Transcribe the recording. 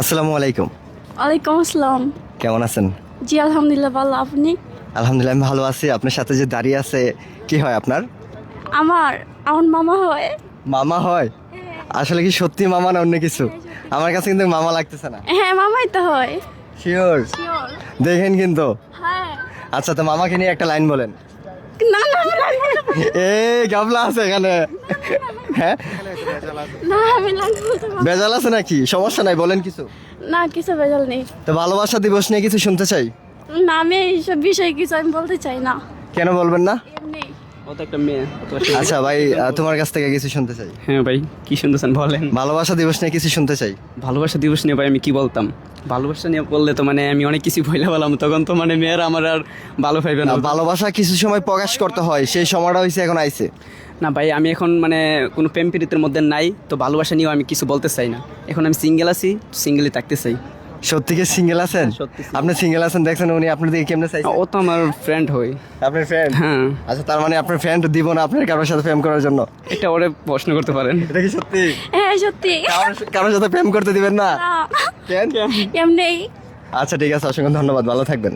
আসসালামু আলাইকুম। ওয়ালাইকুম আসসালাম। কেমন আছেন? জি আলহামদুলিল্লাহ ভালো। আপনি? আলহামদুলিল্লাহ আমি ভালো আছি। আপনার সাথে যে দাঁড়িয়ে আছে কি হয় আপনার? আমার আমার মামা হয়। মামা হয়? আসলে কি সত্যি মামা না অন্য কিছু? আমার কাছে কিন্তু মামা লাগতেছে না। হ্যাঁ মামাই তো হয়। শিওর? শিওর। দেখেন কিন্তু। হ্যাঁ। আচ্ছা, তো মামাকে নিয়ে একটা লাইন বলেন। না না আমি লাইন বলতে পারবো গাবলা আছে এখানে। হ্যাঁ, না, আমি লাইন বলতে পারবো বেজাল আছে নাকি? সমস্যা নাই, বলেন কিছু। না, কিছু বেজাল নেই। তো ভালোবাসা দিবস নিয়ে কিছু শুনতে চাই। না, আমি এইসব বিষয়ে কিছু আমি বলতে চাই না। কেন বলবেন না? এমনি। ও তো একটা মেয়ে। আচ্ছা ভাই, তোমার কাছ থেকে কিছু শুনতে চাই। হ্যাঁ ভাই, কি শুনতেছেন বলেন। ভালোবাসা দিবস নিয়ে কিছু শুনতে চাই। ভালোবাসা দিবস নিয়ে ভাই আমি কি বলতাম? ভালোবাসা নিয়ে বললে তো মানে আমি অনেক কিছু বলে বললাম, তখন তো মানে মেয়েরা আমার আর ভালো পাইবে না। ভালোবাসা কিছু সময় প্রকাশ করতে হয়, সেই সময়টা হয়েছে, এখন আইছে। না ভাই, আমি এখন মানে কোনো প্রেম প্রীতির মধ্যে নাই, তো ভালোবাসা নিয়েও আমি কিছু বলতে চাই না। এখন আমি সিঙ্গেল আছি, সিঙ্গেলই থাকতে চাই। সত্যি কি সিঙ্গেল আছেন? সত্যি আপনি সিঙ্গেল আছেন, দেখছেন উনি আপনার দিকে কেমনে চাইছে? ও তো আমার ফ্রেন্ড হই। আপনার ফ্রেন্ড? হ্যাঁ, আচ্ছা, তার মানে আপনার ফ্রেন্ড দিব না আপনার কারোর সাথে প্রেম করার জন্য? এটা ওরে প্রশ্ন করতে পারেন। এটা কি সত্যি? হ্যাঁ সত্যি। কারোর সাথে প্রেম করতে দিবেন না? না, কেন? এমনি। আচ্ছা ঠিক আছে, অসংখ্য ধন্যবাদ, ভালো থাকবেন।